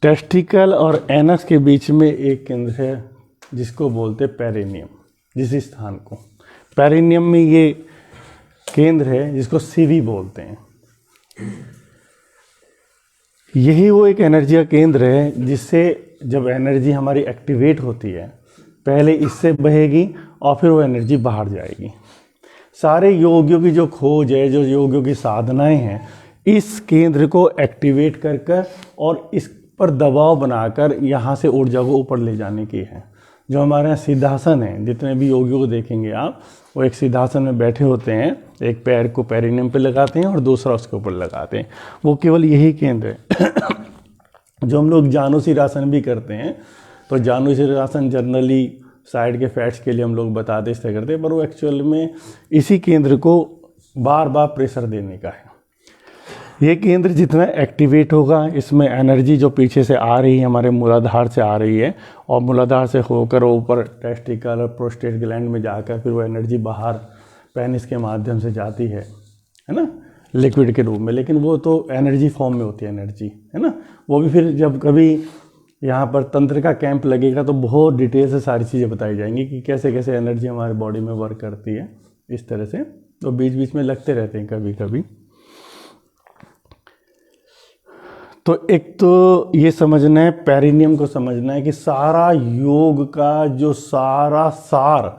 Testicle और anus के बीच में एक केंद्र है जिसको बोलते पेरिनियम। जिस स्थान को पेरिनियम में ये केंद्र है जिसको सीवी बोलते हैं। यही वो एक एनर्जी का केंद्र है जिससे जब एनर्जी हमारी एक्टिवेट होती है पहले इससे बहेगी और फिर वो एनर्जी बाहर जाएगी। सारे योगियों की जो खोज है, जो योगियों की साधनाएं हैं, इस केंद्र को एक्टिवेट कर कर और इस पर दबाव बनाकर यहाँ से ऊर्जा को ऊपर ले जाने की है। जो हमारे यहाँ सिद्धासन है, जितने भी योगियों को देखेंगे आप, वो एक सिद्धासन में बैठे होते हैं, एक पैर को पेरिनियम पे लगाते हैं और दूसरा उसके ऊपर लगाते हैं। वो केवल यही केंद्र है। जो हम लोग जानुशिरासन भी करते हैं, तो जानुशिरासन जनरली साइड के फैट्स के लिए हम लोग बताते इस तरह करते हैं, पर वो एक्चुअल में इसी केंद्र को बार बार प्रेशर देने का है। ये केंद्र जितना एक्टिवेट होगा, इसमें एनर्जी जो पीछे से आ रही है, हमारे मूलाधार से आ रही है और मूलाधार से होकर ऊपर टेस्टिकल और प्रोस्टेट ग्लैंड में जाकर फिर वो एनर्जी बाहर पेनिस के माध्यम से जाती है ना, लिक्विड के रूप में। लेकिन वो तो एनर्जी फॉर्म में होती है एनर्जी, है ना। वो भी फिर जब कभी यहाँ पर तंत्र का कैंप लगेगा तो बहुत डिटेल से सारी चीज़ें बताई जाएंगी कि कैसे कैसे एनर्जी हमारे बॉडी में वर्क करती है। इस तरह से तो बीच बीच में लगते रहते हैं कभी कभी। तो एक तो ये समझना है, पेरिनियम को समझना है कि सारा योग का जो सारा सार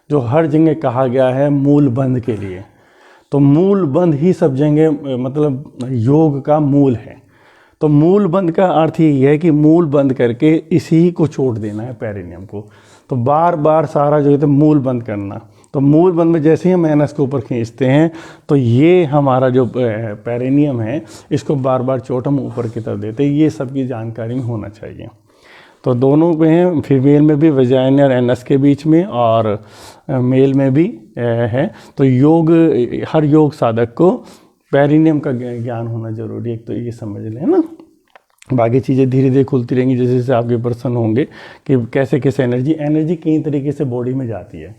जो हर जगह कहा गया है मूल बंध के लिए, तो मूल बंध ही सब जगह मतलब योग का मूल है। तो मूल बंध का अर्थ ही है कि मूल बंद करके इसी को छोड़ देना है, पेरिनियम को। तो बार बार सारा जो है तो मूल बंद करना। तो मूल बंद में जैसे ही हम एनस को ऊपर खींचते हैं तो ये हमारा जो पेरिनियम है इसको बार बार चोट हम ऊपर की तरफ देते हैं। ये सबकी जानकारी में होना चाहिए। तो दोनों में है, फीमेल में भी वजाइना और एनस के बीच में, और मेल में भी है। तो योग, हर योग साधक को पेरिनियम का ज्ञान होना जरूरी है। तो ये समझ लें ना, बाकी चीज़ें धीरे धीरे खुलती रहेंगी जैसे जैसे आपके पर्सन होंगे कि कैसे कैसे एनर्जी कई तरीके से बॉडी में जाती है।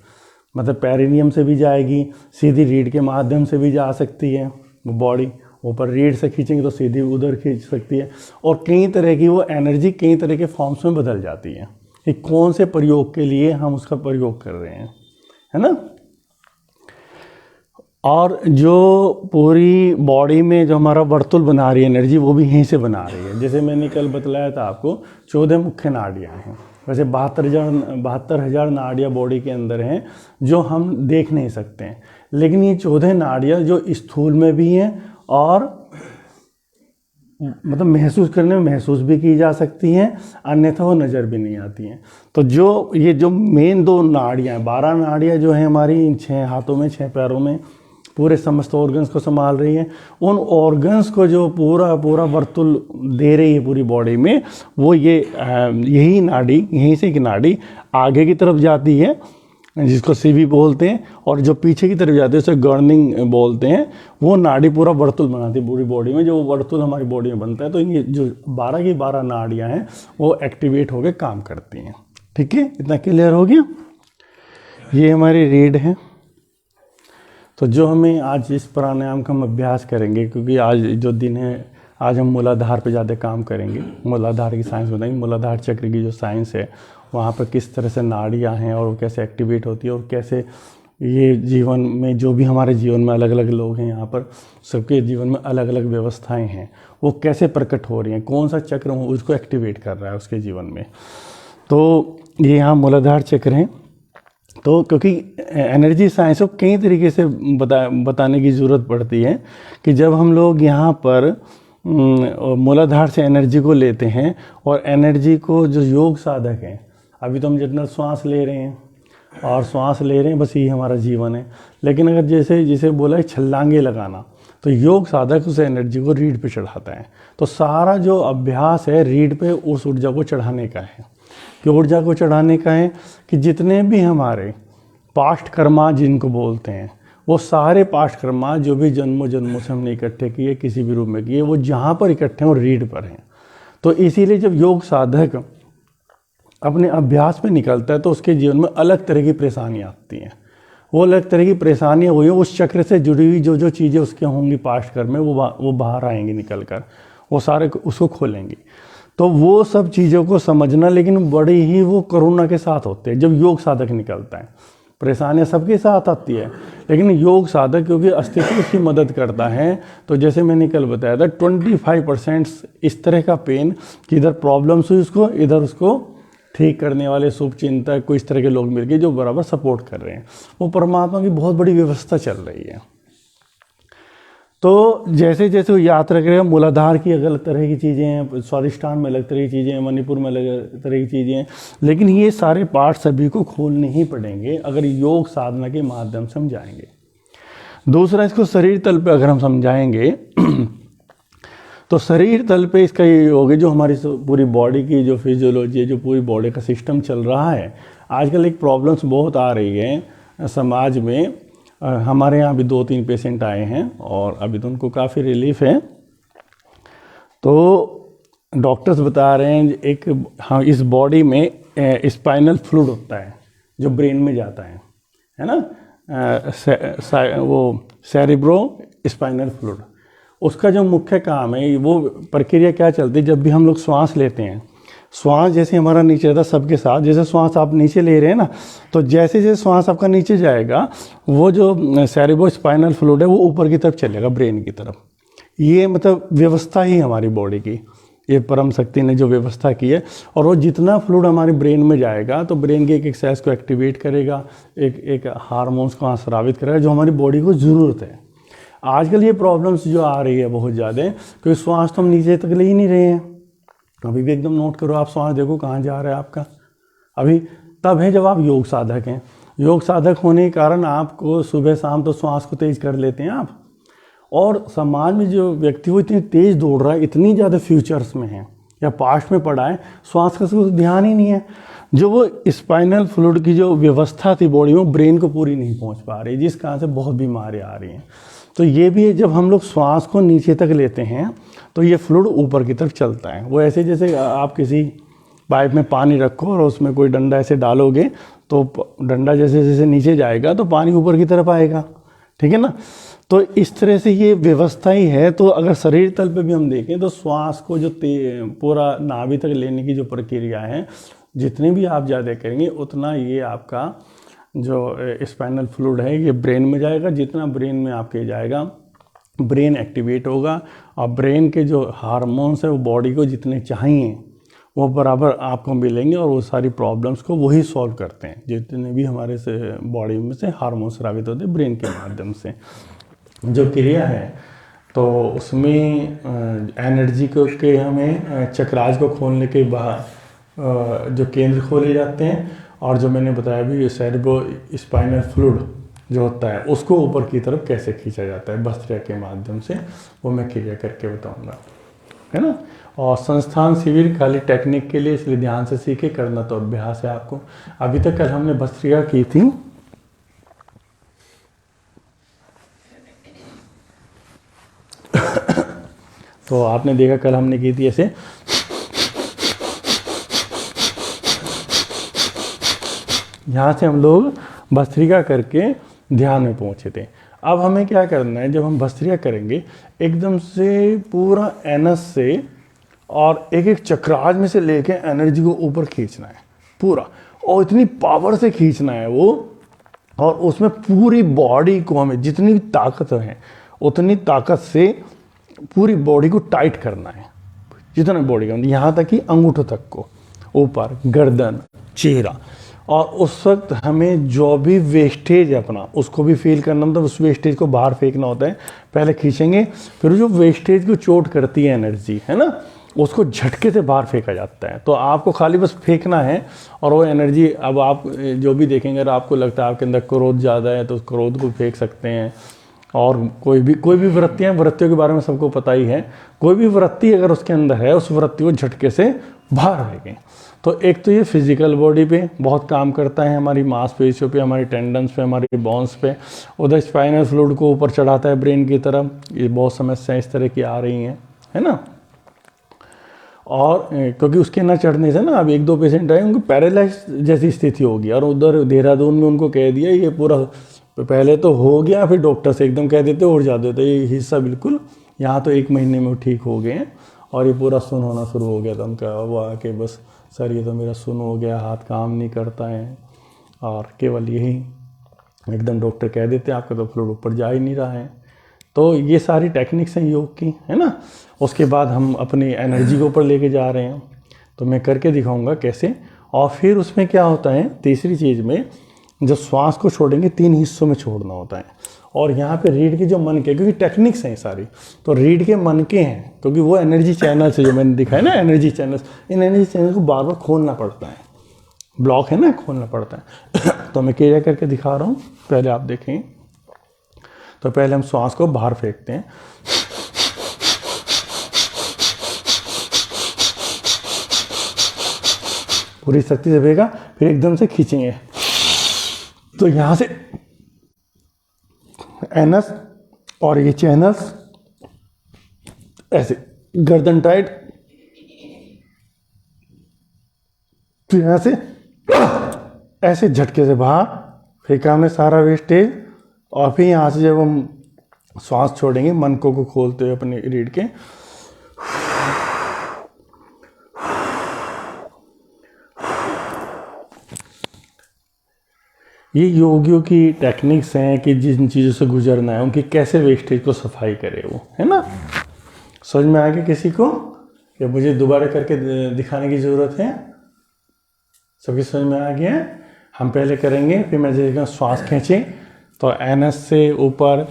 मतलब पेरिनियम से भी जाएगी, सीधी रीढ़ के माध्यम से भी जा सकती है वो बॉडी, ऊपर रीढ़ से खींचेंगे तो सीधी उधर खींच सकती है। और कई तरह की वो एनर्जी कई तरह के फॉर्म्स में बदल जाती है कि कौन से प्रयोग के लिए हम उसका प्रयोग कर रहे हैं, है ना। और जो पूरी बॉडी में जो हमारा वर्तुल बना रही है एनर्जी, वो भी यहीं से बना रही है। जैसे मैंने कल बतलाया था आपको 14 मुख्य नाड़ियाँ हैं। वैसे 72,000 नाड़ियाँ बॉडी के अंदर हैं जो हम देख नहीं सकते हैं, लेकिन ये 14 नाड़ियाँ जो स्थूल में भी हैं और मतलब महसूस करने में महसूस भी की जा सकती हैं, अन्यथा वो नज़र भी नहीं आती हैं। तो जो ये जो मेन 2 नाड़ियाँ, 12 नाड़ियाँ जो हैं हमारी इन 6 हाथों में, 6 पैरों में, पूरे समस्त ऑर्गन्स को संभाल रही हैं। उन ऑर्गन्स को जो पूरा वर्तुल दे रही है पूरी बॉडी में, वो यही नाड़ी, यहीं से एक नाड़ी आगे की तरफ जाती है जिसको सीवी बोलते हैं, और जो पीछे की तरफ जाती है उसे गर्निंग बोलते हैं। वो नाड़ी पूरा वर्तुल बनाती है पूरी बॉडी में। जो वर्तुल हमारी बॉडी में बनता है, तो ये जो 12 की 12 नाड़ियाँ हैं वो एक्टिवेट होकर काम करती हैं। ठीक है, इतना क्लियर हो गया। ये हमारी रीढ़ है। तो जो हमें आज इस प्राणायाम का हम अभ्यास करेंगे, क्योंकि आज जो दिन है, आज हम मूलाधार पे ज़्यादा काम करेंगे। मूलाधार की साइंस बताएंगे, मूलाधार चक्र की जो साइंस है वहाँ पर किस तरह से नाड़ियाँ हैं और वो कैसे एक्टिवेट होती है, और कैसे ये जीवन में जो भी हमारे जीवन में अलग अलग लोग हैं, यहाँ पर सबके जीवन में अलग अलग व्यवस्थाएँ हैं, वो कैसे प्रकट हो रही हैं, कौन सा चक्र उसको एक्टिवेट कर रहा है उसके जीवन में। तो ये यहाँ मूलाधार चक्र हैं। तो क्योंकि एनर्जी साइंस को कई तरीके से बताने की ज़रूरत पड़ती है कि जब हम लोग यहाँ पर मूलाधार से एनर्जी को लेते हैं, और एनर्जी को जो योग साधक हैं, अभी तो हम जितना श्वास ले रहे हैं और श्वास ले रहे हैं, बस यही हमारा जीवन है। लेकिन अगर जैसे बोला है छलांगे लगाना, तो योग साधक उस एनर्जी को रीढ़ पे चढ़ाता है। तो सारा जो अभ्यास है रीढ़ पे उस ऊर्जा को चढ़ाने का है। कि ऊर्जा को चढ़ाने का है कि जितने भी हमारे पास्ट कर्मा जिनको बोलते हैं, वो सारे पास्ट कर्मा जो भी जन्मों से हमने इकट्ठे किए, किसी भी रूप में किए, वो जहाँ पर इकट्ठे हैं वो रीढ़ पर हैं। तो इसीलिए जब योग साधक अपने अभ्यास में निकलता है तो उसके जीवन में अलग तरह की परेशानियाँ आती हैं। वो अलग तरह की परेशानियाँ हुई, उस चक्र से जुड़ी हुई जो चीज़ें उसके होंगी पास्ट कर्म में, वो बाहर आएंगी निकल कर, वो सारे उसको खोलेंगी। तो वो सब चीज़ों को समझना, लेकिन बड़ी ही वो करुणा के साथ होते हैं जब योग साधक निकलता है। परेशानियां सबके साथ आती है, लेकिन योग साधक क्योंकि अस्तित्व उसकी मदद करता है, तो जैसे मैंने कल बताया था 25% इस तरह का पेन कि इधर प्रॉब्लम्स हुई उसको, इधर उसको ठीक करने वाले शुभ चिंतक कोई इस तरह के लोग मिल गए जो बराबर सपोर्ट कर रहे हैं। वो परमात्मा की बहुत बड़ी व्यवस्था चल रही है। तो जैसे जैसे वो यात्रा करेगा, मूलाधार की अलग तरह की चीज़ें हैं, स्वादिष्ठान में अलग तरह की चीज़ें हैं, मणिपुर में अलग तरह की चीज़ें हैं, लेकिन ये सारे पार्ट सभी को खोलने ही पड़ेंगे अगर योग साधना के माध्यम से हम जाएंगे। दूसरा, इसको शरीर तल पे अगर हम समझाएंगे तो शरीर तल पे इसका ये होगा, जो हमारी पूरी बॉडी की जो फिजियोलॉजी है, जो पूरी बॉडी का सिस्टम चल रहा है। आजकल एक प्रॉब्लम्स बहुत आ रही है समाज में। हमारे यहाँ भी 2-3 पेशेंट आए हैं और अभी तो उनको काफ़ी रिलीफ है। तो डॉक्टर्स बता रहे हैं एक, हाँ, इस बॉडी में स्पाइनल फ्लूइड होता है जो ब्रेन में जाता है ना, वो सेरिब्रो स्पाइनल फ्लूइड। उसका जो मुख्य काम है, वो प्रक्रिया क्या चलती है, जब भी हम लोग श्वास लेते हैं, श्वास जैसे हमारा नीचे रहता है सबके साथ, जैसे श्वास आप नीचे ले रहे हैं ना, तो जैसे जैसे श्वास आपका नीचे जाएगा, वो जो सेरिब्रो स्पाइनल फ्लूइड है वो ऊपर की तरफ चलेगा, ब्रेन की तरफ। ये मतलब व्यवस्था ही हमारी बॉडी की, ये परम शक्ति ने जो व्यवस्था की है। और वो जितना फ्लूइड हमारे ब्रेन में जाएगा तो ब्रेन के एक एक सेल्स को एक्टिवेट करेगा, एक हार्मोन्स को स्रावित करेगा जो हमारी बॉडी को ज़रूरत है। आजकल ये प्रॉब्लम्स जो आ रही है बहुत ज़्यादा, क्योंकि श्वास तो हम नीचे तक ले ही नहीं रहे हैं। अभी भी एकदम नोट करो, आप श्वास देखो कहाँ जा रहा है आपका। अभी तब है जब आप योग साधक हैं। योग साधक होने के कारण आपको सुबह शाम तो श्वास को तेज कर लेते हैं आप। और समाज में जो व्यक्ति वो इतनी तेज़ दौड़ रहा है, इतनी ज़्यादा फ्यूचर्स में है या पास्ट में पड़ा है, श्वास का कुछ ध्यान ही नहीं है। जो वो स्पाइनल फ्लूइड की जो व्यवस्था थी बॉडी में, ब्रेन को पूरी नहीं पहुंच पा रही, जिस कारण से बहुत बीमारियां आ रही हैं। तो ये भी है, जब हम लोग श्वास को नीचे तक लेते हैं तो ये फ्लूइड ऊपर की तरफ चलता है। वो ऐसे जैसे आप किसी पाइप में पानी रखो और उसमें कोई डंडा ऐसे डालोगे, तो डंडा जैसे जैसे नीचे जाएगा तो पानी ऊपर की तरफ आएगा, ठीक है ना। तो इस तरह से ये व्यवस्था ही है। तो अगर शरीर तल पे भी हम देखें तो श्वास को जो पूरा नाभि तक लेने की जो प्रक्रिया है, जितनी भी आप ज़्यादा करेंगे उतना ये आपका जो स्पाइनल फ्लूइड है ये ब्रेन में जाएगा। जितना ब्रेन में आपके जाएगा, ब्रेन एक्टिवेट होगा और ब्रेन के जो हार्मोन्स है वो बॉडी को जितने चाहिए वो बराबर आपको मिलेंगे और वो सारी प्रॉब्लम्स को वही सॉल्व करते हैं। जितने भी हमारे से बॉडी में से हार्मोन स्रावित होते हैं ब्रेन के माध्यम से जो क्रिया है, तो उसमें एनर्जी को के हमें चक्रास को खोलने के बाद जो केंद्र खोले जाते हैं, और जो मैंने बताया भी सेरिब्रो स्पाइनल फ्लूइड जो होता है उसको ऊपर की तरफ कैसे खींचा जाता है भस्त्रिका के माध्यम से, वो मैं क्रिया करके बताऊंगा, है ना। और संस्थान शिविर खाली टेक्निक के लिए, इसलिए ध्यान से सीखे, करना तो अभ्यास है आपको। अभी तक कल हमने भस्त्रिका की थी, तो आपने देखा कल हमने की थी ऐसे, यहाँ से हम लोग भस्त्रिका करके ध्यान में पहुँचे थे। अब हमें क्या करना है, जब हम भस्त्रिका करेंगे एकदम से पूरा एनस से और एक एक चक्राज में से लेके एनर्जी को ऊपर खींचना है पूरा, और इतनी पावर से खींचना है वो, और उसमें पूरी बॉडी को हमें जितनी भी ताकत है उतनी ताकत से पूरी बॉडी को टाइट करना है, जितना बॉडी का, यहाँ तक कि अंगूठों तक को, ऊपर गर्दन, चेहरा। और उस वक्त हमें जो भी वेस्टेज है अपना उसको भी फील करना, मतलब उस वेस्टेज को बाहर फेंकना होता है। पहले खींचेंगे, फिर जो वेस्टेज को चोट करती है एनर्जी, है ना, उसको झटके से बाहर फेंका जाता है। तो आपको खाली बस फेंकना है और वो एनर्जी, अब आप जो भी देखेंगे, अगर आपको लगता है आपके अंदर क्रोध ज़्यादा है तो क्रोध को फेंक सकते हैं। और कोई भी वृत्तियाँ, वृत्तियों के बारे में सबको पता ही है, कोई भी वृत्ति अगर उसके अंदर है उस वृत्ति को झटके से बाहर फेंकें। तो एक तो ये फिजिकल बॉडी पे बहुत काम करता है, हमारी मांसपेशियों पे, हमारी टेंडन्स पे, हमारी बोन्स पे। उधर स्पाइनल फ्लूइड को ऊपर चढ़ाता है ब्रेन की तरफ। ये बहुत समस्याएं इस तरह की आ रही हैं, है ना। और क्योंकि उसके ना चढ़ने से ना, अब 1-2 पेशेंट आए उनको पैरालाइज जैसी स्थिति होगी, और उधर देहरादून में उनको कह दिया ये पूरा, पहले तो हो गया, फिर डॉक्टर से एकदम कह देते उड़ जाते थे, ये हिस्सा बिल्कुल, यहाँ तो 1 महीने में ठीक हो गए हैं और ये पूरा सुन्न होना शुरू हो गया था उनका। वो आके बस सर ये तो मेरा सुन्न हो गया, हाथ काम नहीं करता है, और केवल यही एकदम डॉक्टर कह देते आपका तो फ्लूइड ऊपर जा ही नहीं रहा है। तो ये सारी टेक्निक्स हैं योग की, है ना। उसके बाद हम अपनी एनर्जी को ऊपर लेके जा रहे हैं, तो मैं करके दिखाऊंगा कैसे। और फिर उसमें क्या होता है, तीसरी चीज़ में जब श्वास को छोड़ेंगे 3 हिस्सों में छोड़ना होता है। और यहाँ पे रीढ़ के जो मन के, क्योंकि टेक्निक्स हैं सारी, तो रीढ़ के मन के हैं, क्योंकि वो एनर्जी चैनल से जो मैंने दिखाया ना, एनर्जी चैनल, इन एनर्जी चैनल को बार बार खोलना पड़ता है, ब्लॉक है ना, खोलना पड़ता है। तो मैं क्या करके दिखा रहा हूँ, पहले आप देखें। तो पहले हम श्वास को बाहर फेंकते हैं, पूरी शक्ति से फेंका, फिर एकदम से खींचेंगे। तो यहाँ से एनस और ये चैनल्स ऐसे, गर्दन टाइट, फिर यहाँ से ऐसे झटके से बाहर फेंका हमने सारा वेस्टेज। और फिर यहाँ से जब हम श्वास छोड़ेंगे मन को खोलते हुए अपने रीढ़ के, ये योगियों की टेक्निक्स हैं कि जिन चीज़ों से गुजरना है उनकी कैसे वेस्टेज को सफाई करे वो, है ना। समझ में आ गया किसी को कि मुझे दोबारा करके दिखाने की ज़रूरत है? सबकी समझ में आ गया? हम पहले करेंगे, फिर मैं जैसे श्वास खींचें तो एनस से ऊपर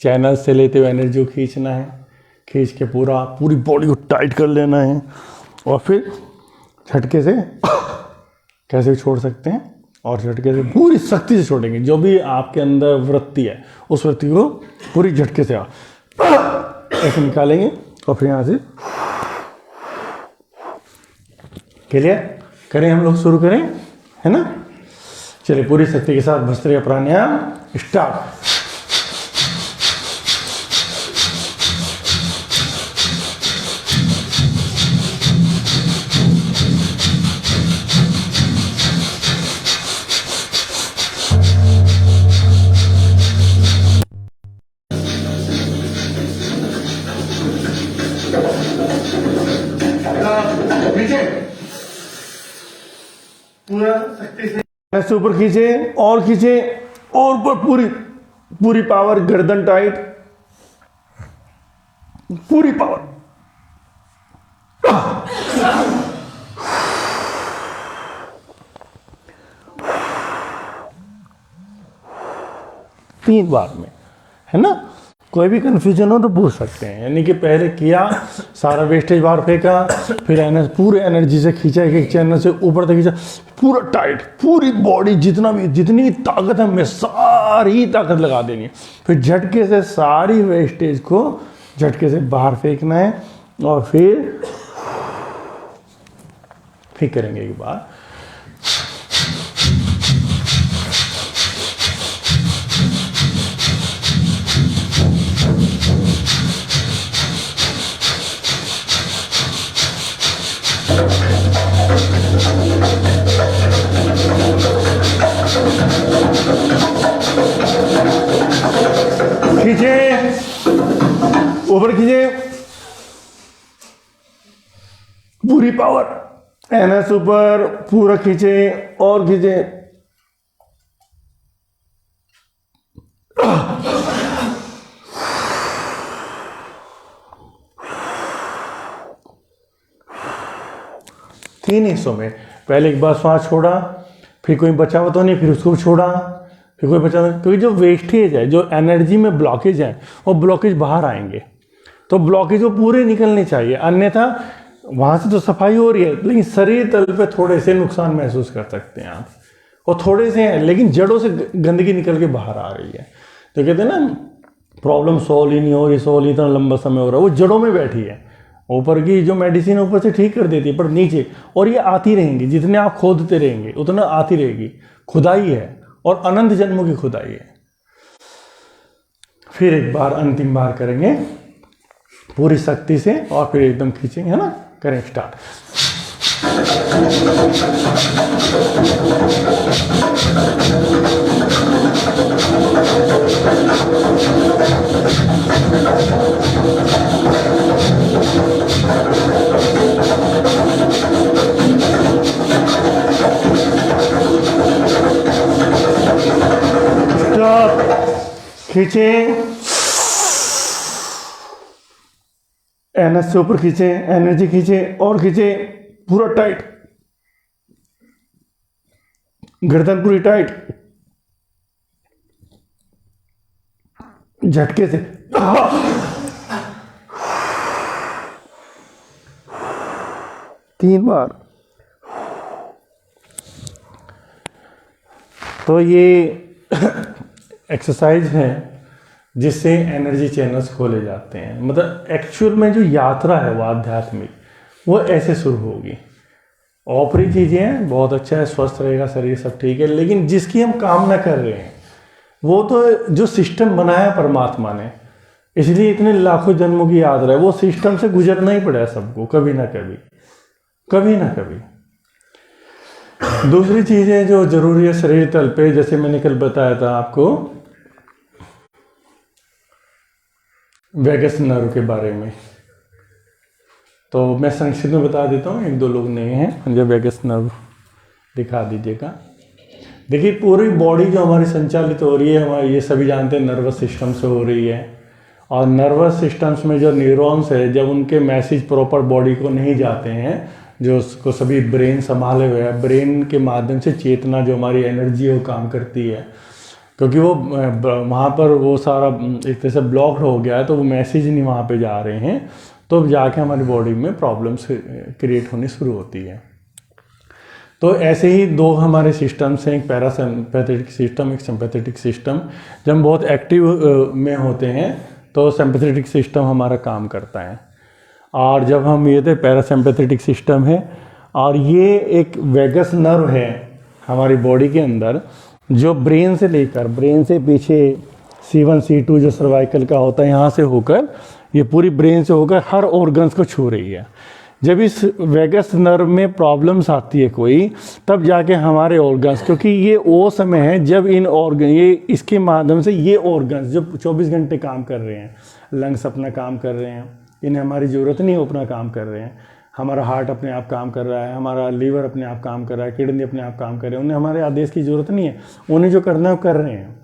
चैनल से लेते हुए एनर्जी को खींचना है, खींच के पूरी बॉडी को टाइट कर लेना है, और फिर झटके से कैसे छोड़ सकते हैं, और झटके से पूरी शक्ति से छोड़ेंगे। जो भी आपके अंदर वृत्ति है उस वृत्ति को पूरी झटके से ऐसे निकालेंगे, और फिर यहाँ से क्लियर करें, हम लोग शुरू करें, है ना। चलिए पूरी शक्ति के साथ भस्त्रिका प्राणायाम स्टार्ट। पूरा शक्ति से ऐसे ऊपर खींचे और खींचे, और ऊपर पूरी पावर, गर्दन टाइट, पूरी पावर। 3 बार में, है ना। कोई भी कन्फ्यूजन हो तो पूछ सकते हैं। यानी कि पहले किया, सारा वेस्टेज बाहर फेंका, फिर पूरे एनर्जी से खींचा, एक चैनल से ऊपर तक खींचा, पूरा टाइट, पूरी बॉडी जितनी भी ताकत है मैं सारी ताकत लगा देनी है। फिर झटके से सारी वेस्टेज को झटके से बाहर फेंकना है, और फिर करेंगे एक बार। खींचे, ऊपर खींचे, पूरी पावर, एनएस ऊपर पूरा खींचे और खींचे, तीन हिस्सों में। पहले एक बार श्वास छोड़ा, फिर कोई बचा हुआ तो नहीं, फिर उसको छोड़ा, फिर कोई बचा, क्योंकि जो वेस्टेज है, जो एनर्जी में ब्लॉकेज है, वो ब्लॉकेज बाहर आएंगे। तो ब्लॉकेज वो पूरे निकलने चाहिए, अन्यथा वहाँ से तो सफाई हो रही है लेकिन शरीर तल पे थोड़े से नुकसान महसूस कर सकते हैं आप। वो थोड़े से हैं लेकिन जड़ों से गंदगी निकल के बाहर आ रही है। तो कहते हैं ना, प्रॉब्लम सॉल्व ही नहीं हो रही, सॉल्व इतना लंबा समय हो रहा है, वो जड़ों में बैठी है। ऊपर की जो मेडिसिन ऊपर से ठीक कर देती है, पर नीचे, और ये आती रहेंगी, जितने आप खोदते रहेंगे उतना आती रहेगी। खुदाई है, और अनंत जन्मों की खुदाई है। फिर एक बार, अंतिम बार करेंगे पूरी शक्ति से, और फिर एकदम खींचेंगे, है ना। करें स्टार्ट। खींचे, एनएस से ऊपर खींचे, एनर्जी खींचे और खींचे, पूरा टाइट, गर्दन पूरी टाइट, झटके से 3 बार। तो ये एक्सरसाइज है जिससे एनर्जी चैनल्स खोले जाते हैं। मतलब एक्चुअल में जो यात्रा है वो आध्यात्मिक, वो ऐसे शुरू होगी। ऊपरी चीज़ें हैं, बहुत अच्छा है, स्वस्थ रहेगा शरीर, सब ठीक है, लेकिन जिसकी हम कामना कर रहे हैं वो तो जो सिस्टम बनाया परमात्मा ने, इसलिए इतने लाखों जन्मों की यात्रा है, वो सिस्टम से गुजरना ही पड़ा है सबको, कभी ना कभी, कभी ना कभी। दूसरी चीज़ें जो जरूरी है शरीर तल पे, जैसे मैंने कल बताया था आपको वैगस नर्व के बारे में, तो मैं संक्षिप्त में बता देता हूँ, 1-2 लोग नए हैं, मुझे वैगस नर्व दिखा दीजिएगा। देखिए पूरी बॉडी जो हमारी संचालित हो रही है, हमारी ये सभी जानते हैं नर्वस सिस्टम से हो रही है, और नर्वस सिस्टम्स में जो न्यूरॉन्स है, जब उनके मैसेज प्रॉपर बॉडी को नहीं जाते हैं, जो उसको सभी ब्रेन संभाले हुए है, ब्रेन के माध्यम से चेतना जो हमारी एनर्जी है वो काम करती है, क्योंकि वो वहाँ पर वो सारा एक तरह से ब्लॉक्ड हो गया है, तो वो मैसेज नहीं वहाँ पे जा रहे हैं, तो जाके हमारी बॉडी में प्रॉब्लम्स क्रिएट होनी शुरू होती है। तो ऐसे ही 2 हमारे सिस्टम्स हैं, एक पैरासिम्पैथेटिक सिस्टम, एक सिंपैथेटिक सिस्टम। जब हम बहुत एक्टिव में होते हैं तो सिंपैथेटिक सिस्टम हमारा काम करता है, और जब हम ये थे पैरासिम्पैथेटिक सिस्टम है, और ये एक वैगस नर्व है हमारी बॉडी के अंदर, जो ब्रेन से लेकर, ब्रेन से पीछे C1 C2 जो सर्वाइकल का होता है, यहाँ से होकर ये पूरी ब्रेन से होकर हर ऑर्गन्स को छू रही है। जब इस वैगस नर्व में प्रॉब्लम्स आती है कोई, तब जाके हमारे ऑर्गन्स, क्योंकि ये वो समय है जब इन ऑर्गन, ये इसके माध्यम से ये ऑर्गन्स जो 24 घंटे काम कर रहे हैं, लंग्स अपना काम कर रहे हैं, इन्हें हमारी ज़रूरत नहीं, अपना काम कर रहे हैं। हमारा हार्ट अपने आप काम कर रहा है, हमारा लीवर अपने आप काम कर रहा है, किडनी अपने आप काम कर रहे हैं, उन्हें हमारे आदेश की ज़रूरत नहीं है, उन्हें जो करना है वो कर रहे हैं।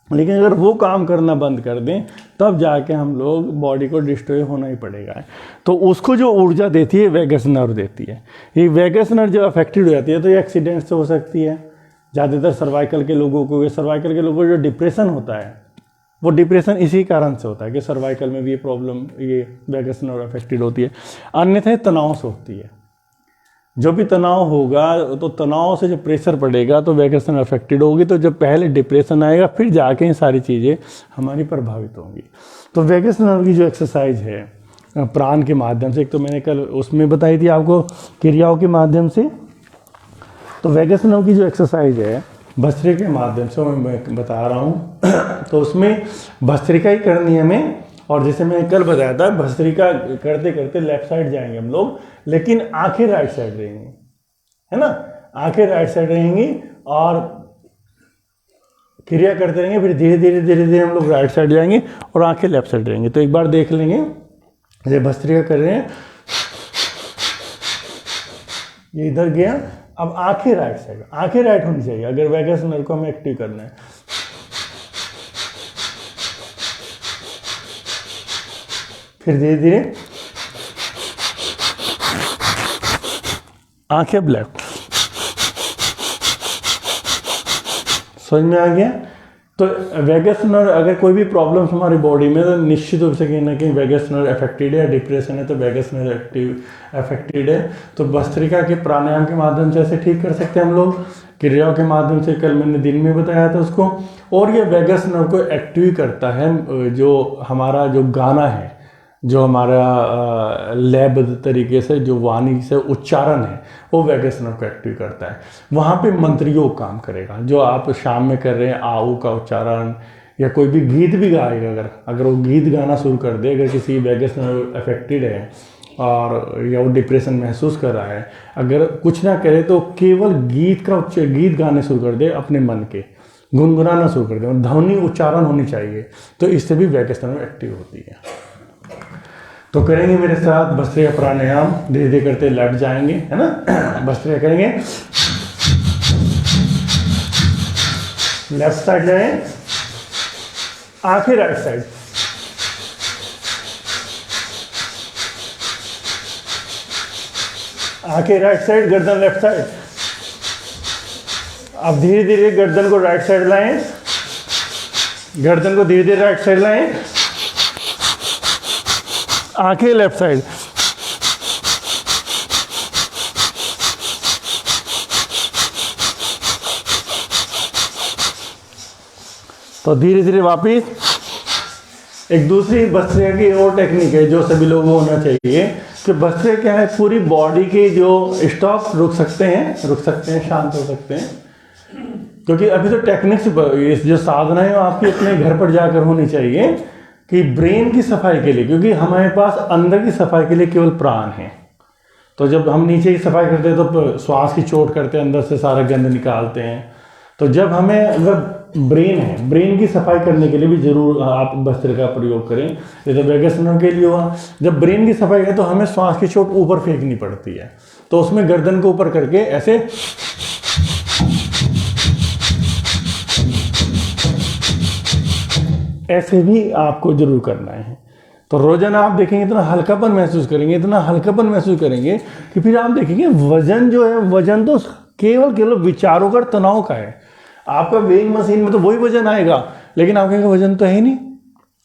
लेकिन अगर वो काम करना बंद कर दें, तब जाके हम लोग बॉडी को डिस्ट्रॉय होना ही पड़ेगा। तो उसको जो ऊर्जा देती है वैगस नर्व देती है। ये वैगस नर्व जब अफेक्टेड हो जाती है तो ये एक्सीडेंट से हो सकती है। ज़्यादातर सर्वाइकल के लोगों को जो डिप्रेशन होता है, वो डिप्रेशन इसी कारण से होता है कि सर्वाइकल में भी ये प्रॉब्लम, ये वैगस नर्व अफेक्टेड होती है। अन्यथा तनाव से होती है। जो भी तनाव होगा, तो तनाव से जो प्रेशर पड़ेगा तो वैगस नर्व अफेक्टेड होगी, तो जब पहले डिप्रेशन आएगा फिर जाके ये सारी चीज़ें हमारी प्रभावित होंगी। तो वैगस नर्व की जो एक्सरसाइज है प्राण के माध्यम से, एक तो मैंने कल उसमें बताई थी आपको क्रियाओं के माध्यम से, तो वैगस नर्व की जो एक्सरसाइज है भस्त्रिका के माध्यम से मैं बता रहा हूँ। तो उसमें भस्त्रिका ही करनी है हमें, और जैसे मैंने कल बताया था भस्त्रिका करते करते लेफ्ट साइड जाएंगे हम लोग, लेकिन आंखें राइट साइड रहेंगी, है ना, आंखें राइट साइड रहेंगी और क्रिया करते रहेंगे। फिर धीरे धीरे धीरे धीरे हम लोग राइट साइड जाएंगे और आंखें लेफ्ट साइड रहेंगी। तो एक बार देख लेंगे, जैसे भस्त्रिका कर रहे हैं, ये इधर गया, अब आंखें राइट साइड, आंखें राइट होनी चाहिए अगर वैगस नर्व को हमें एक्टिव करना है। फिर धीरे धीरे आंखें लेफ्ट, समझ में आ गया। तो वैगस नर्व, अगर कोई भी प्रॉब्लम्स हमारी बॉडी में, तो निश्चित रूप से कहीं ना कहीं वैगस नर्व अफेक्टेड है, डिप्रेशन है तो वैगस नर्व अफेक्टेड है। तो भस्त्रिका के प्राणायाम के माध्यम से ऐसे ठीक कर सकते हैं हम लोग, क्रियाओं के माध्यम से कल मैंने दिन में बताया था उसको। और ये वैगस नर्व को एक्टिव करता है, जो हमारा जो गाना है, जो हमारा लयबद्ध तरीके से जो वाणी से उच्चारण है, वो वैगस नर्व को एक्टिव करता है। वहाँ पे मंत्रियोग काम करेगा, जो आप शाम में कर रहे हैं आऊ का उच्चारण, या कोई भी गीत भी गाएगा, अगर वो गीत गाना शुरू कर दे, अगर किसी वैगस नर्व अफेक्टेड है और या वो डिप्रेशन महसूस कर रहा है, अगर कुछ ना करे तो केवल गीत गाने शुरू कर दे, अपने मन के गुनगुनाना शुरू कर दे, और ध्वनि उच्चारण होनी चाहिए, तो इससे भी वैगस नर्व एक्टिव होती है। तो करेंगे मेरे साथ भस्त्रिका प्राणायाम, धीरे धीरे करते लेट जाएंगे, है ना। भस्त्रिका करेंगे, लेफ्ट साइड जाए, आंखें राइट साइड, आंखें राइट साइड, गर्दन लेफ्ट साइड। अब धीरे धीरे गर्दन को राइट साइड लाएं, गर्दन को धीरे धीरे राइट साइड लाएं, आंखें लेफ्ट साइड। तो धीरे धीरे वापिस एक दूसरी भस्त्रिका की और टेक्निक है जो सभी लोगों को होना चाहिए कि भस्त्रिका क्या है, पूरी बॉडी के जो स्टॉप रुक सकते हैं, शांत हो सकते हैं, क्योंकि अभी तो टेक्निक्स जो साधना है वो आपकी अपने घर पर जाकर होनी चाहिए कि ब्रेन की सफाई के लिए, क्योंकि हमारे पास अंदर की सफाई के लिए केवल प्राण है। तो जब हम नीचे की सफाई करते हैं तो श्वास की चोट करते हैं, अंदर से सारा गंद निकालते हैं। तो जब हमें अगर ब्रेन है, ब्रेन की सफाई करने के लिए भी जरूर आप भस्त्रिका का प्रयोग करें। ये तो वैगस नर्व के लिए हुआ। जब ब्रेन की सफाई है तो हमें श्वास की चोट ऊपर फेंकनी पड़ती है, तो उसमें गर्दन को ऊपर करके ऐसे भी आपको जरूर करना है। तो रोजाना आप देखेंगे इतना हल्कापन महसूस करेंगे, इतना हल्कापन महसूस करेंगे कि फिर आप देखेंगे वजन जो है, वजन तो केवल विचारों का, तनाव का है। आपका वेइंग मशीन में तो वही वजन आएगा, लेकिन आपके वजन तो है ही नहीं।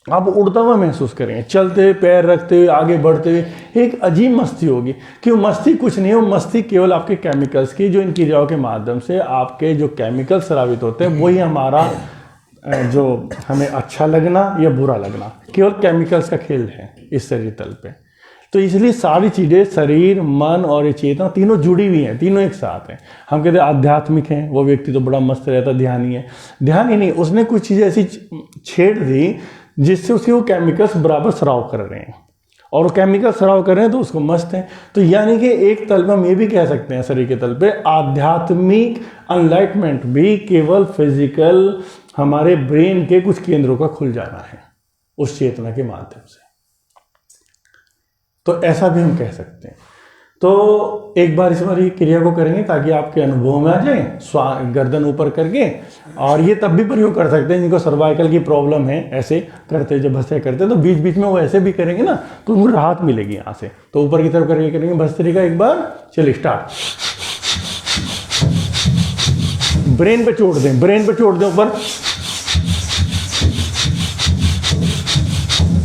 आप उड़ता हुआ महसूस करेंगे, चलते हुए, पैर रखते हुए, आगे बढ़ते हुए, एक अजीब मस्ती होगी। क्यों? मस्ती कुछ नहीं है, वो मस्ती केवल आपके केमिकल्स की, जो इन क्रियाओं के माध्यम से आपके जो केमिकल स्रावित होते हैं, वही हमारा जो हमें अच्छा लगना या बुरा लगना, केवल केमिकल्स का खेल है इस शरीर तल पे। तो इसलिए सारी चीज़ें, शरीर, मन और ये चेतना, तीनों जुड़ी हुई हैं, तीनों एक साथ हैं। हम कहते हैं आध्यात्मिक हैं, वो व्यक्ति तो बड़ा मस्त रहता, ध्यानी है। ध्यान ही नहीं, उसने कुछ चीज़ें ऐसी छेड़ दी जिससे उसके वो केमिकल्स बराबर स्राव कर रहे हैं, और वो केमिकल स्राव कर रहे हैं तो उसको मस्त है। तो यानी कि एक तल पे हम ये भी कह सकते हैं, शरीर के तल पे आध्यात्मिक अनलाइटमेंट भी केवल फिजिकल हमारे ब्रेन के कुछ केंद्रों का खुल जाना है उस चेतना के माध्यम से। तो ऐसा भी हम कह सकते हैं। तो एक बार इस बारी क्रिया को करेंगे ताकि आपके अनुभव में आ जाए, गर्दन ऊपर करके। और ये तब भी प्रयोग कर सकते हैं जिनको सर्वाइकल की प्रॉब्लम है, ऐसे करते, जब भस्त्रिका करते हैं तो बीच बीच में वो ऐसे भी करेंगे ना, तो उनको राहत मिलेगी यहाँ से। तो ऊपर की तरफ करके करेंगे भस्त्रिका एक बार। चलिए स्टार्ट। ब्रेन पे छोड़ दें, ब्रेन पे छोड़ दें ऊपर,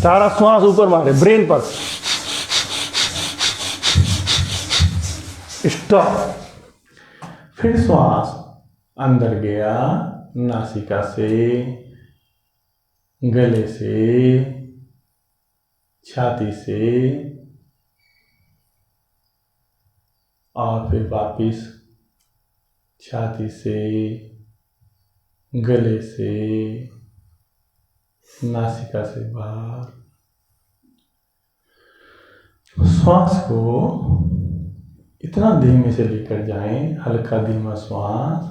सारा श्वास ऊपर मारे ब्रेन पर। स्टॉप। फिर श्वास अंदर गया, नासिका से, गले से, छाती से, और फिर वापिस छाती से, गले से, नासिका से बाहर। श्वास को इतना धीमे से लेकर जाएं, हल्का धीमा श्वास।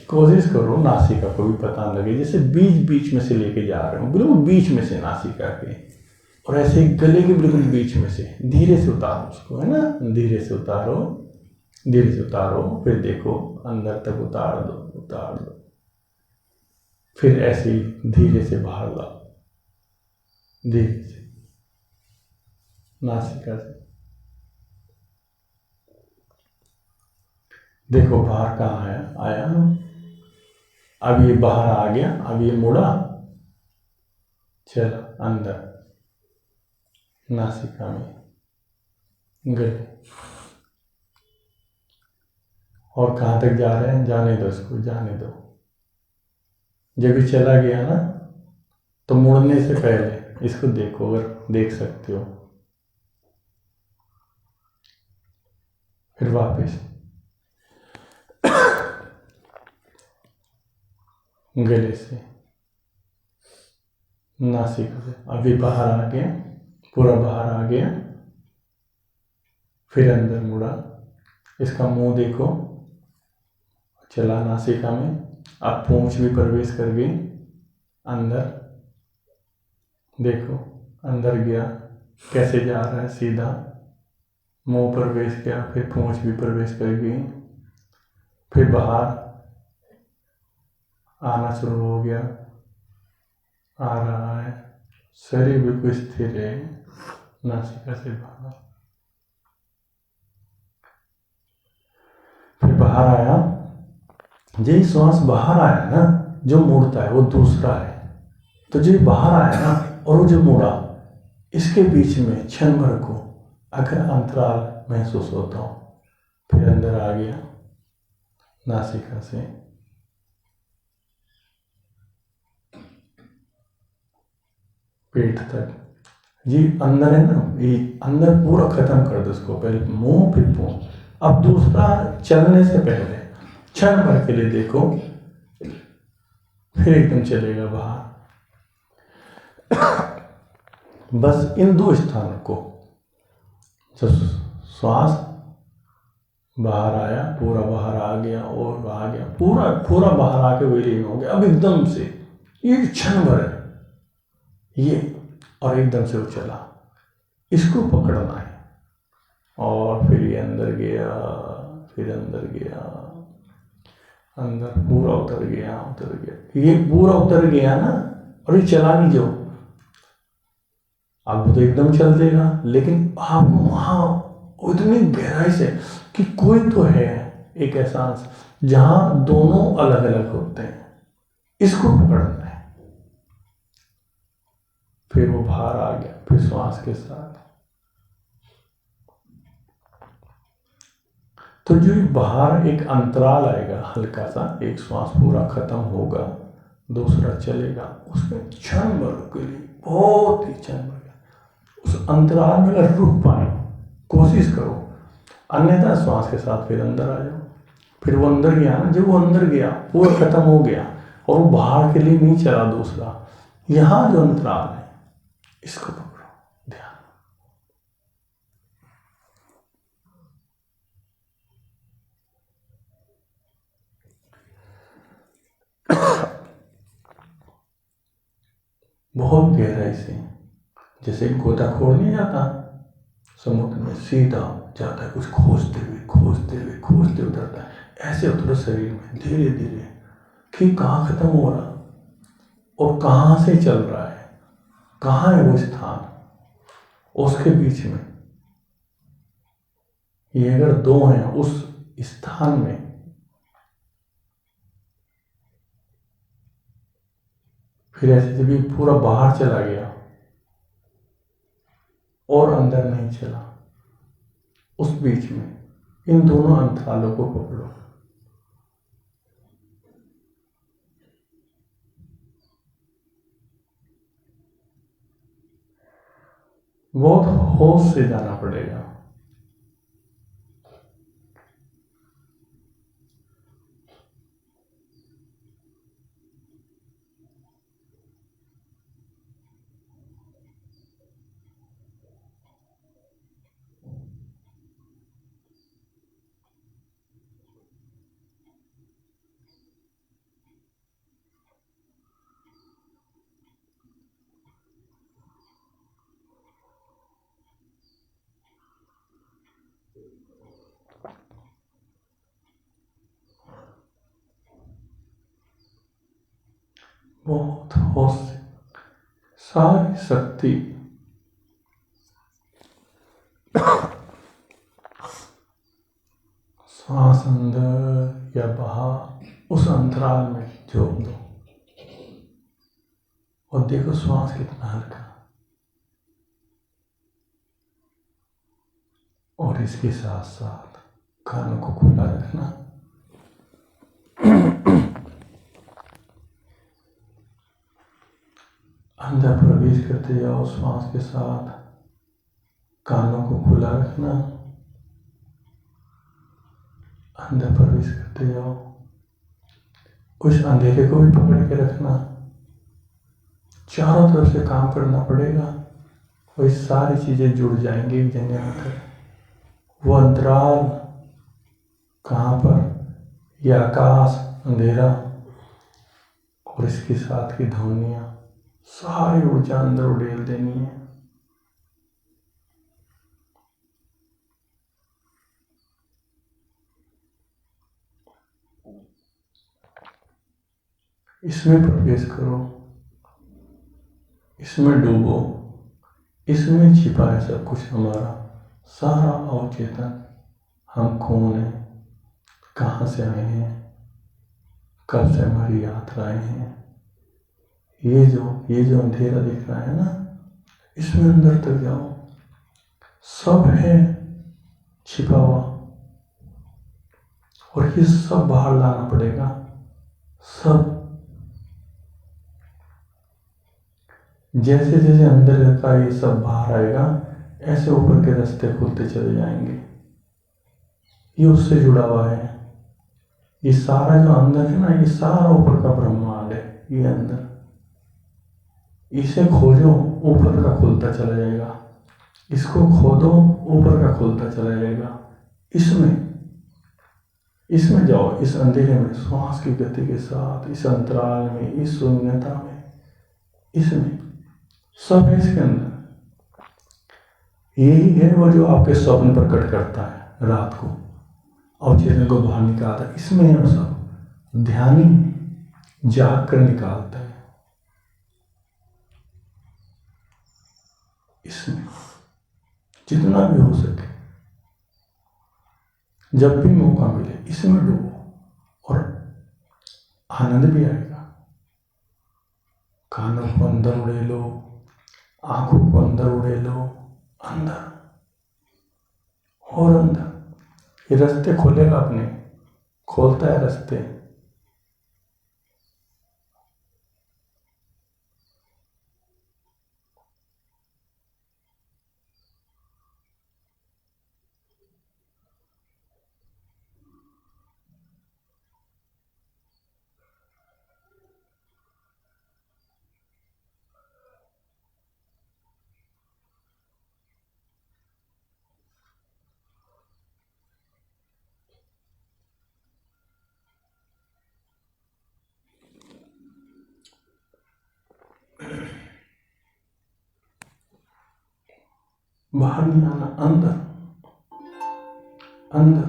कोशिश करो नासिका को भी पता न लगे, जैसे बीच बीच में से लेके जा रहे हो, बिल्कुल बीच में से नासिका के, और ऐसे गले के बिल्कुल बीच में से धीरे से उतारो उसको, है ना। धीरे से उतारो, धीरे से उतारो, फिर देखो अंदर तक उतार दो, उतार दो, फिर ऐसे ही धीरे से बाहर लाओ, धीरे से नासिका से। देखो बाहर कहाँ है, आया, अब ये बाहर आ गया, अब ये मुड़ा, चल अंदर नासिका में, गले, और कहाँ तक जा रहे हैं, जाने दो इसको, जाने दो। जब ये चला गया ना, तो मुड़ने से पहले इसको देखो, अगर देख सकते हो, फिर वापस गले से, नासिका से। अभी बाहर आ गया, पूरा बाहर आ गया, फिर अंदर मुड़ा, इसका मुंह देखो, चला नासिका में। अब पूंछ भी प्रवेश कर गई अंदर, देखो अंदर गया, कैसे जा रहा है, सीधा मुंह प्रवेश किया, फिर पूंछ भी प्रवेश कर गई, फिर बाहर आना शुरू हो गया, आ रहा है, शरीर बिल्कुल स्थिर है नासिका से बाहर। फिर बाहर आया, जो श्वास बाहर आया ना, जो मुड़ता है वो दूसरा है। तो जो बाहर आया ना और वो जो मुड़ा, इसके बीच में क्षण भर को अगर अंतराल महसूस होता हो, फिर अंदर आ गया नासिका से, पेट तक। ये अंदर है ना, ये अंदर पूरा खत्म कर दो इसको, पहले मुंह फिर पूंछ। अब दूसरा चलने से पहले क्षण भर के लिए देखो, फिर एकदम चलेगा बाहर। बस इन दो स्थानों को, जब श्वास बाहर आया, पूरा बाहर आ गया और आ गया, पूरा पूरा बाहर आके विलीन हो गया। अब एकदम से ये क्षण भर है ये, और एकदम से वो चला, इसको पकड़ना है। और फिर ये अंदर गया, फिर अंदर गया, अंदर पूरा उतर गया, उतर गया। ये पूरा उतर गया ना, और ये चला नहीं जो, अब तो एकदम चल देगा, लेकिन आपको वहां इतनी गहराई से कि कोई तो है एक एहसास जहां दोनों अलग अलग होते हैं, इसको पकड़ना है। फिर वो बाहर आ गया, फिर श्वास के साथ। तो जो बाहर एक अंतराल आएगा हल्का सा, एक श्वास पूरा खत्म होगा, दूसरा चलेगा, उसमें क्षण भर के लिए, बहुत ही क्षण भर, उस अंतराल में अगर रुक पाए, कोशिश करो, अन्यथा श्वास के साथ फिर अंदर आ जाओ। फिर वो अंदर गया ना, जब वो अंदर गया पूरा खत्म हो गया और वो बाहर के लिए नहीं चला दूसरा, यहां जो अंतराल है इसको पकड़ो, ध्यान। बहुत गहराई से, जैसे गोताखोर नहीं जाता समुद्र में, सीधा जाता है, कुछ खोजते हुए खोजते हुए खोजते उतरता है, ऐसे उतरो शरीर में धीरे धीरे, कि कहाँ खत्म हो रहा और कहाँ से चल रहा है, कहाँ है वो स्थान, उसके बीच में। ये अगर दो हैं उस स्थान में, फिर ऐसे जब ये पूरा बाहर चला गया और अंदर नहीं चला, उस बीच में इन दोनों अंतरालों को पकड़ो। बहुत होश से जाना पड़ेगा। बहुत होश से, सारी शक्ति सांस अंदर या बाहर उस अंतराल में झोंक दो, और देखो श्वास कितना हल्का, और इसके साथ साथ कानों को खुला रखना। अंदर प्रवेश करते जाओ श्वास के साथ, कानों को खुला रखना, अंदर प्रवेश करते जाओ। कुछ अंधेरे को भी पकड़ के रखना, चारों तरफ से काम करना पड़ेगा, वही सारी चीजें जुड़ जाएंगी एक जगह पर, वो अंतराल कहाँ पर? ये आकाश, अंधेरा और इसके साथ की ध्वनियाँ, सारी ऊर्जा अंदर उड़ेल देनी है। इसमें प्रवेश करो, इसमें डूबो, इसमें छिपा है सब कुछ हमारा, सारा अवचेतन। हम कौन हैं, कहाँ से आए हैं, कब से हमारी यात्राएं हैं। ये जो अंधेरा दिख रहा है ना, इसमें अंदर तक जाओ, सब है छिपा हुआ, और ये सब बाहर लाना पड़ेगा। सब जैसे जैसे अंदर का ये सब बाहर आएगा, ऐसे ऊपर के रास्ते खुलते चले जाएंगे। ये उससे जुड़ा हुआ है। ये सारा जो अंदर है ना, ये सारा ऊपर का ब्रह्मांड है। ये अंदर, इसे खोजो, ऊपर का खुलता चला जाएगा। इसको खोदो, ऊपर का खुलता चला जाएगा। इसमें जाओ, इस अंधेरे में, श्वास की गति के साथ, इस अंतराल में, इस शून्यता में, इसमें सब है इसके अंदर। यही है वो जो आपके स्वप्न प्रकट करता है रात को, अवचेतन को बाहर निकालता है। इसमें है वो सब। ध्यानी जाग कर निकालता है इसमें, जितना भी हो सके। जब भी मौका मिले इसमें डूबो, और आनंद भी आएगा। कानों को अंदर उड़े लो, आंखों को अंदर उड़े लो, अंदर और अंदर। ये रास्ते खोलेगा अपने, खोलता है रास्ते। बाहर नहीं आना, अंदर अंदर।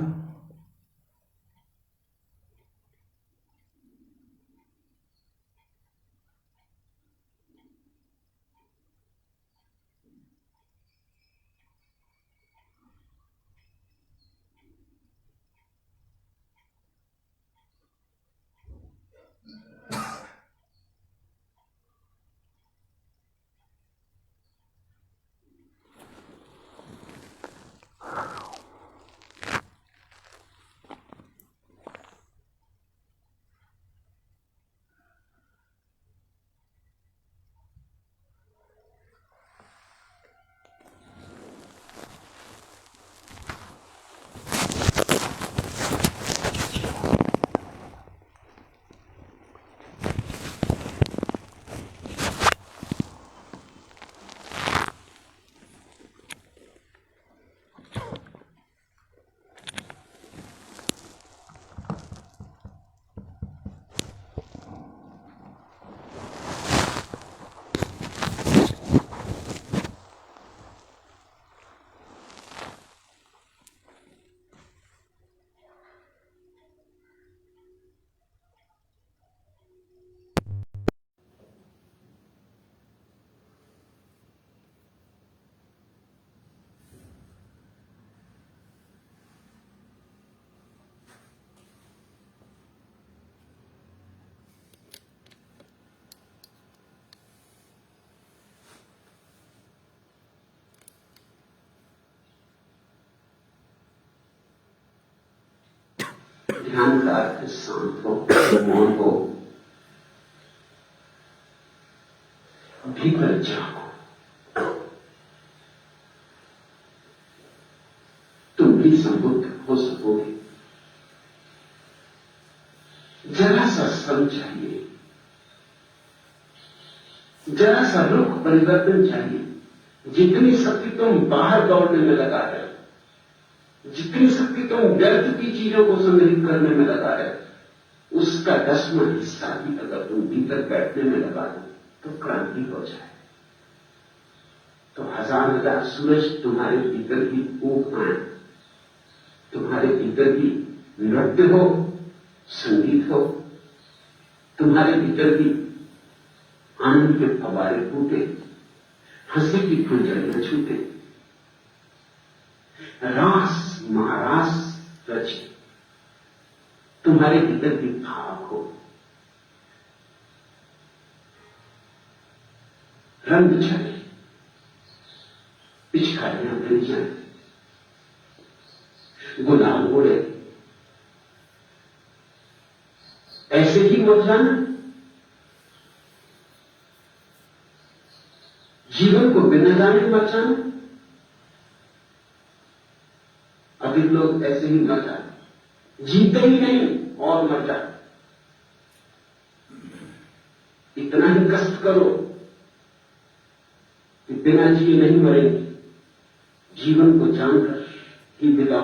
ध्यान का अर्थ शांत हो, मौन हो, भीतर जाओ, तुम भी संबुद्ध हो सकोगे। जरा सा श्रम चाहिए, जरा सा रुख परिवर्तन चाहिए। जितनी शक्ति तुम बाहर दौड़ने में लगा रहे हो, जितनी शक्ति तुम व्यर्थ की चीजों को संग्रहित करने में लगा है, उसका 10वां हिस्सा भी अगर तुम भीतर बैठने में लगा दो तो क्रांति हो जाए। तो हजार सूरज तुम्हारे भीतर की ऊप आए, तुम्हारे भीतर की नृत्य हो, संगीत हो, तुम्हारे भीतर की आनंद के फवारे फूटे, हंसी की फुलझड़ियां छूटे, रास महारास रचे, तुम्हारे भीतर की भाव हो, रंग चले, पिचकारियां बन जाए, गुलाल उड़े। ऐसे ही मत जाना, जीवन को बिना जाने मत जाना। अधिक लोग ऐसे ही मर जाते, जीते ही नहीं और मर जाते। इतना ही कष्ट करो कि बिना जिए नहीं मरेंगे, जीवन को जानकर ही विदा